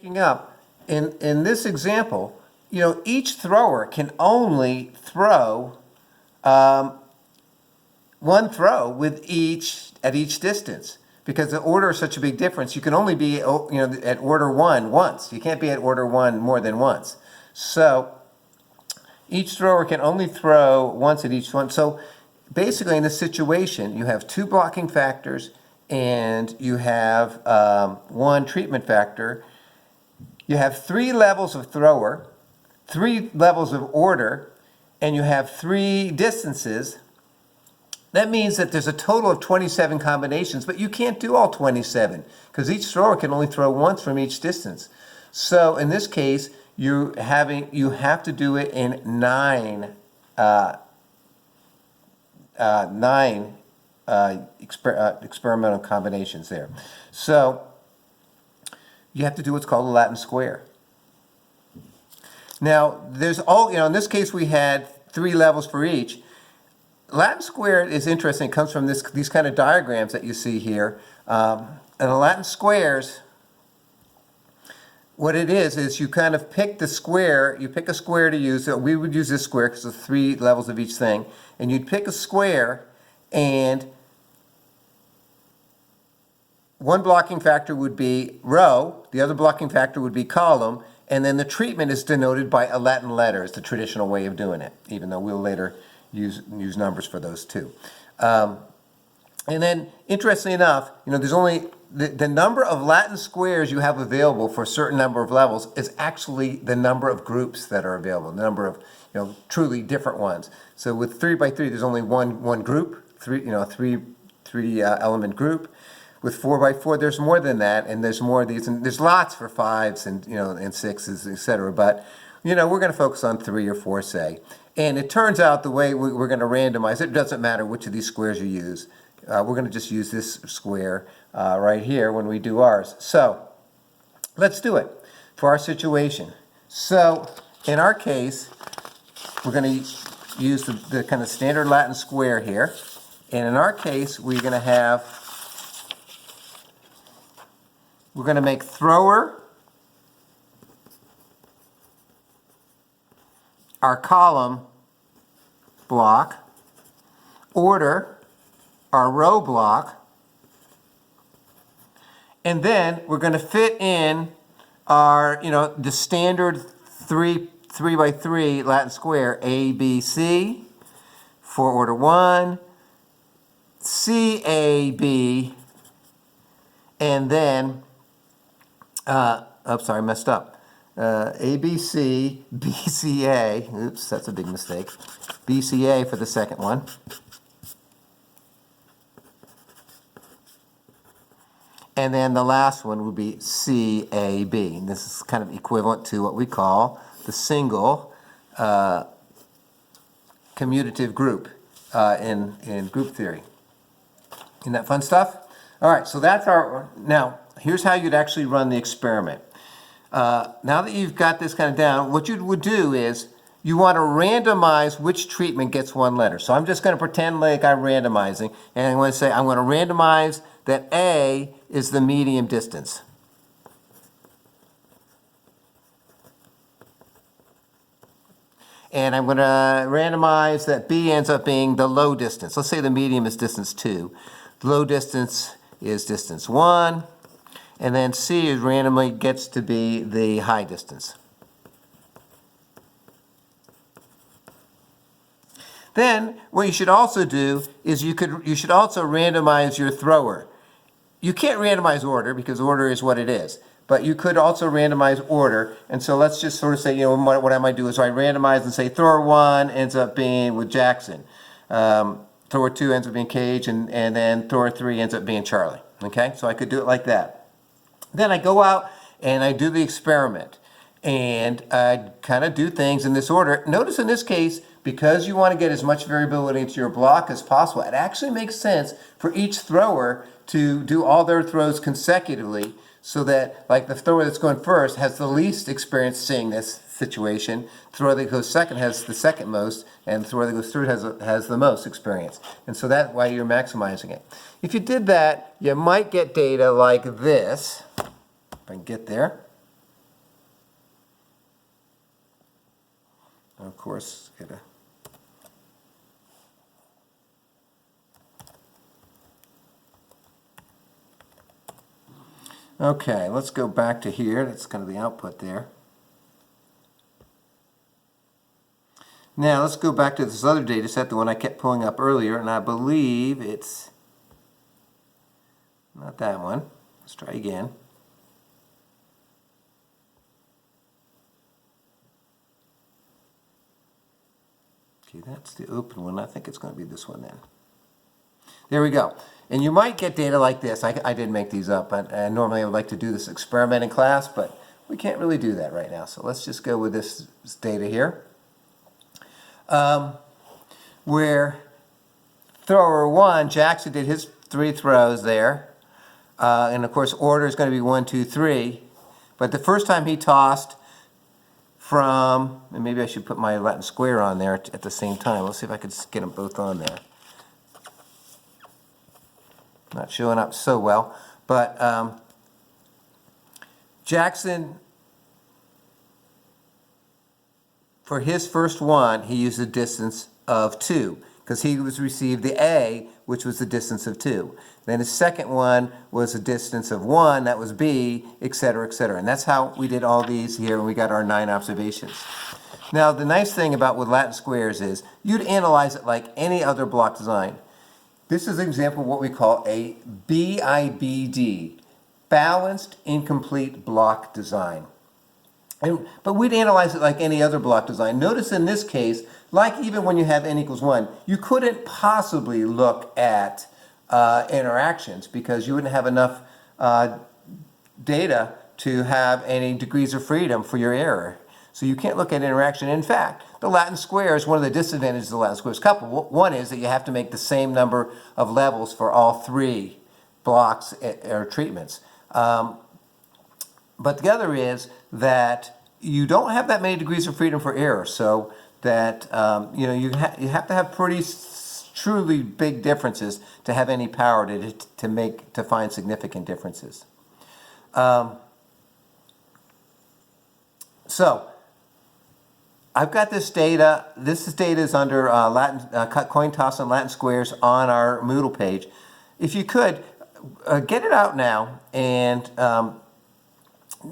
picking up, in this example, you know, each thrower can only throw one throw with at each distance, because the order is such a big difference. You can only be, you know, at order 1 once. You can't be at order 1 more than once. So each thrower can only throw once at each one. So basically, in this situation, you have 2 blocking factors and you have 1 treatment factor. You have 3 levels of thrower, 3 levels of order, and you have 3 distances. That means that there's a total of 27 combinations, but you can't do all 27 because each thrower can only throw once from each distance. So in this case, you have to do it in 9 experimental combinations there. So you have to do what's called a Latin square. Now, in this case we had 3 levels for each. Latin square is interesting. It comes from these kind of diagrams that you see here. And the Latin squares, what it is you kind of pick the square, you pick a square to use. So we would use this square because of 3 levels of each thing. And you'd pick a square, and one blocking factor would be row, the other blocking factor would be column, and then the treatment is denoted by a Latin letter. It's the traditional way of doing it, even though we'll later use numbers for those too. And then, interestingly enough, you know, there's only the number of Latin squares you have available for a certain number of levels is actually the number of groups that are available, the number of, you know, truly different ones. So with 3 by 3, there's only one group, three element group. With 4 by 4, there's more than that, and there's more of these, and there's lots for 5s and, you know, and 6s, etc. But, you know, we're going to focus on 3 or 4, say. And it turns out the way we're going to randomize it doesn't matter which of these squares you use. We're going to just use this square right here when we do ours. So let's do it for our situation. So in our case, we're going to use the kind of standard Latin square here. And in our case, we're going to make thrower our column block, order our row block, and then we're going to fit in our, you know, the standard 3 by 3 Latin square, A, B, C for order 1, C, A, B, and then, oops, sorry, I messed up. A, B, C, B, C, A. Oops, that's a big mistake. B, C, A for the second one. And then the last one would be C, A, B. And this is kind of equivalent to what we call the single commutative group in group theory. Isn't that fun stuff? All right, so that's now, here's how you'd actually run the experiment. Now that you've got this kind of down, what you would do is you want to randomize which treatment gets 1 letter. So I'm just going to pretend like I'm randomizing, and I'm going to say I'm going to randomize that A is the medium distance. And I'm going to randomize that B ends up being the low distance. Let's say the medium is distance 2. The low distance is distance 1. And then C is randomly gets to be the high distance. Then what you should also do is you should also randomize your thrower. You can't randomize order because order is what it is. But you could also randomize order. And so let's just sort of say, you know, what I might do is I randomize and say thrower 1 ends up being with Jackson. Thrower 2 ends up being Cage, and then thrower 3 ends up being Charlie. Okay, so I could do it like that. Then I go out and I do the experiment, and I kind of do things in this order. Notice in this case, because you want to get as much variability into your block as possible, it actually makes sense for each thrower to do all their throws consecutively, so that, like, the thrower that's going first has the least experience seeing this situation, the thrower that goes second has the second most, and the thrower that goes third has the most experience. And so that's why you're maximizing it. If you did that, you might get data like this. If I can get there. Of course, okay, let's go back to here. That's kind of the output there. Now let's go back to this other data set, the one I kept pulling up earlier, and I believe it's not that one. Let's try again. Okay, that's the open one. I think it's going to be this one then. There we go. And you might get data like this. I didn't make these up, but normally I would like to do this experiment in class, but we can't really do that right now. So let's just go with this data here. Where thrower 1, Jackson did his 3 throws there. And of course, order is going to be 1, 2, 3. But the first time he tossed from, and maybe I should put my Latin square on there at the same time. Let's see if I could get them both on there. Not showing up so well, but Jackson, for his first one, he used a distance of 2 because he received the A, which was the distance of 2. Then his second one was a distance of 1, that was B, etc., etc. And that's how we did all these here, and we got our 9 observations. Now, the nice thing about with Latin squares is you'd analyze it like any other block design. This is an example of what we call a BIBD, Balanced Incomplete Block Design. But we'd analyze it like any other block design. Notice in this case, like even when you have n equals 1, you couldn't possibly look at interactions because you wouldn't have enough data to have any degrees of freedom for your error. So you can't look at interaction. In fact, the Latin square is one of the disadvantages of the Latin squares couple. One is that you have to make the same number of levels for all 3 blocks or treatments. But the other is that you don't have that many degrees of freedom for error, so that you have to have pretty truly big differences to have any power to find significant differences. So I've got this data. This data is under coin toss and Latin squares on our Moodle page. If you could get it out now and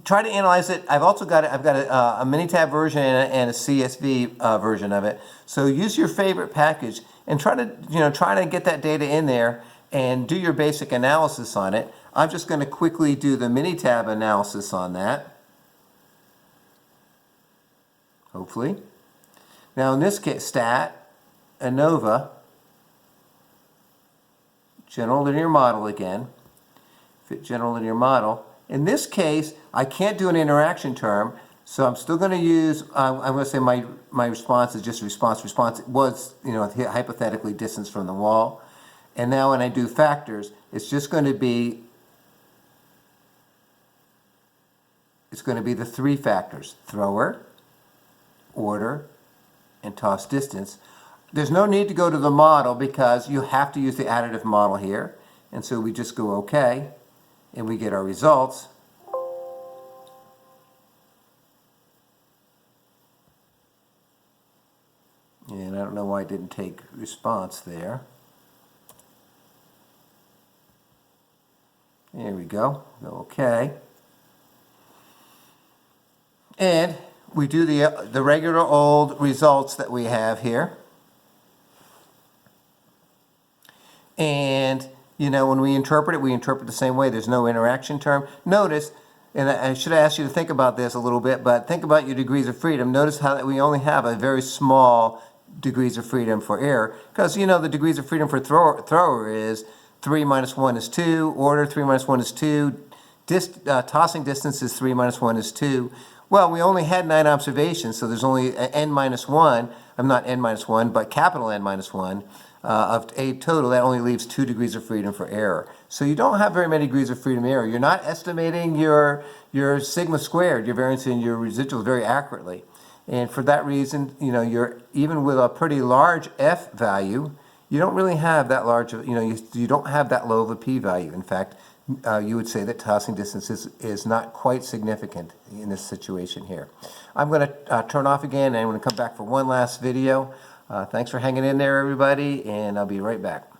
try to analyze it. I've got a Minitab version and a CSV version of it. So use your favorite package and try to get that data in there and do your basic analysis on it. I'm just going to quickly do the Minitab analysis on that. Hopefully. Now in this case, STAT, ANOVA, general linear model again, fit general linear model. In this case, I can't do an interaction term, so I'm still going to use, I'm going to say my response is just response. Response was, hypothetically distance from the wall. And now when I do factors, it's just going to be, the 3 factors: thrower, order, and toss distance. There's no need to go to the model because you have to use the additive model here. And so we just go OK, and we get our results. And I don't know why I didn't take response there. There we go. OK. And we do the regular old results that we have here. And, when we interpret it the same way. There's no interaction term. Notice, and I should have asked you to think about this a little bit, but think about your degrees of freedom. Notice how we only have a very small degrees of freedom for error, because, the degrees of freedom for thrower is 3 minus 1 is 2, order 3 minus 1 is 2, tossing distance is 3 minus 1 is 2. Well, we only had 9 observations, so there's only n minus 1, not n minus 1, but capital N minus 1 of a total. That only leaves 2 degrees of freedom for error. So you don't have very many degrees of freedom error. You're not estimating your sigma squared, your variance and your residuals very accurately. And for that reason, you're even with a pretty large F value, you don't really have that large, you don't have that low of a p-value. In fact, you would say that tossing distance is not quite significant in this situation here. I'm going to turn off again, and I'm going to come back for one last video. Thanks for hanging in there, everybody, and I'll be right back.